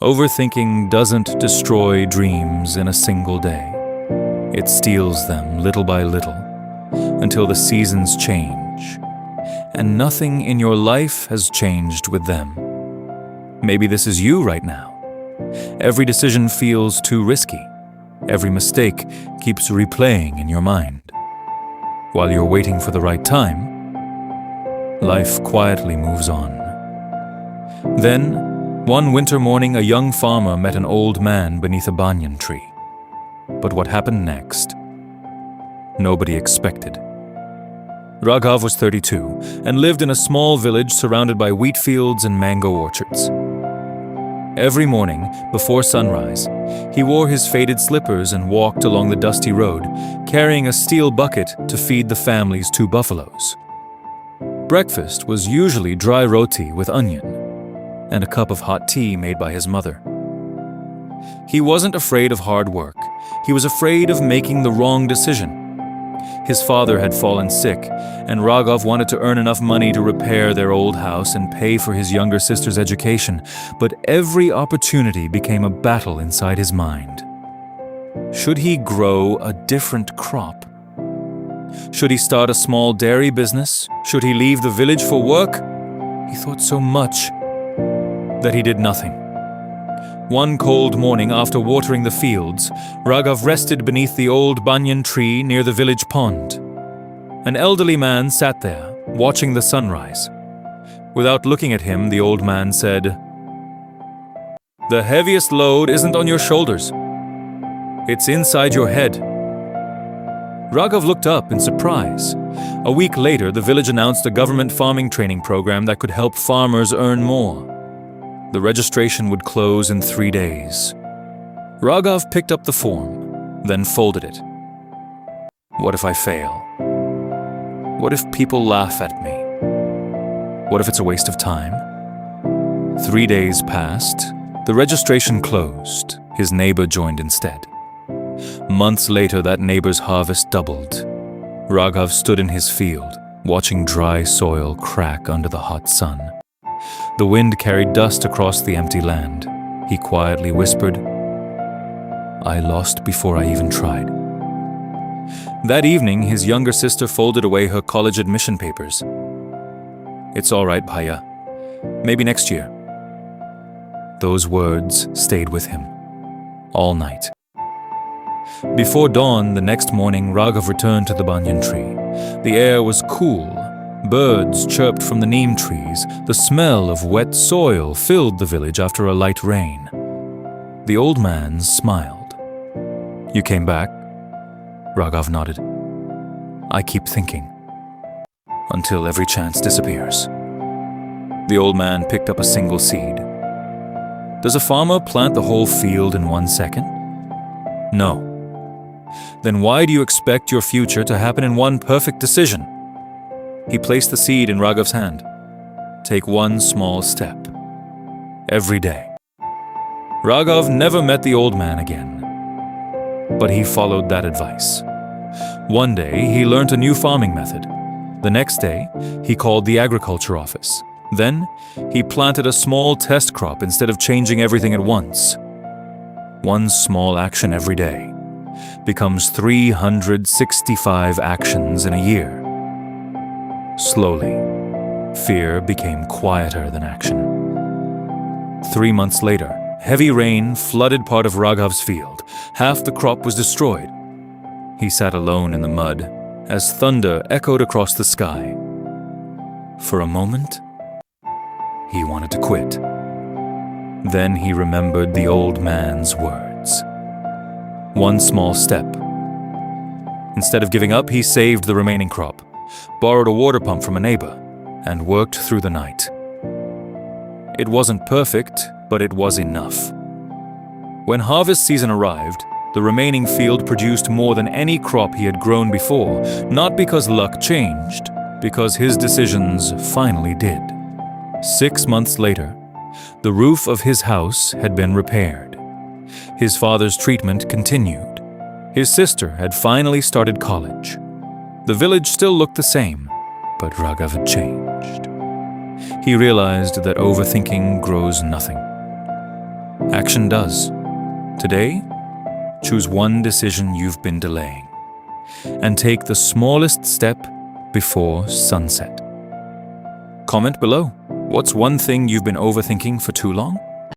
Overthinking doesn't destroy dreams in a single day. It steals them little by little until the seasons change, and nothing in your life has changed with them. Maybe this is you right now. Every decision feels too risky. Every mistake keeps replaying in your mind. While you're waiting for the right time, life quietly moves on. Then, one winter morning, a young farmer met an old man beneath a banyan tree. But what happened next? Nobody expected. Raghav was 32 and lived in a small village surrounded by wheat fields and mango orchards. Every morning, before sunrise, he wore his faded slippers and walked along the dusty road, carrying a steel bucket to feed the family's 2 buffaloes. Breakfast was usually dry roti with onion and a cup of hot tea made by his mother. He wasn't afraid of hard work. He was afraid of making the wrong decision. His father had fallen sick, and Raghav wanted to earn enough money to repair their old house and pay for his younger sister's education, but every opportunity became a battle inside his mind. Should he grow a different crop? Should he start a small dairy business? Should he leave the village for work? He thought so much that he did nothing. One cold morning after watering the fields, Raghav rested beneath the old banyan tree near the village pond. An elderly man sat there, watching the sunrise. Without looking at him, the old man said, "The heaviest load isn't on your shoulders. It's inside your head." Raghav looked up in surprise. A week later, the village announced a government farming training program that could help farmers earn more. The registration would close in 3 days. Raghav picked up the form, then folded it. What if I fail? What if people laugh at me? What if it's a waste of time? 3 days passed. The registration closed. His neighbor joined instead. Months later, that neighbor's harvest doubled. Raghav stood in his field, watching dry soil crack under the hot sun. The wind carried dust across the empty land. He quietly whispered, "I lost before I even tried." That evening, his younger sister folded away her college admission papers. "It's all right, Bhaiya. Maybe next year." Those words stayed with him all night. Before dawn the next morning, Raghav returned to the banyan tree. The air was cool. Birds chirped from the neem trees. The smell of wet soil filled the village after a light rain. The old man smiled. "You came back?" Raghav nodded. "I keep thinking, until every chance disappears." The old man picked up a single seed. "Does a farmer plant the whole field in 1 second?" "No." "Then why do you expect your future to happen in one perfect decision?" He placed the seed in Raghav's hand. "Take one small step. Every day." Raghav never met the old man again, but he followed that advice. One day, he learned a new farming method. The next day, he called the agriculture office. Then, he planted a small test crop instead of changing everything at once. One small action every day becomes 365 actions in a year. Slowly, fear became quieter than action. 3 months later, heavy rain flooded part of Raghav's field. Half the crop was destroyed. He sat alone in the mud as thunder echoed across the sky. For a moment, he wanted to quit. Then he remembered the old man's words. One small step. Instead of giving up, he saved the remaining crop, borrowed a water pump from a neighbor, and worked through the night. It wasn't perfect, but it was enough. When harvest season arrived, the remaining field produced more than any crop he had grown before, not because luck changed, because his decisions finally did. 6 months later, the roof of his house had been repaired. His father's treatment continued. His sister had finally started college. The village still looked the same, but Raghav had changed. He realized that overthinking grows nothing. Action does. Today, choose one decision you've been delaying and take the smallest step before sunset. Comment below. What's one thing you've been overthinking for too long?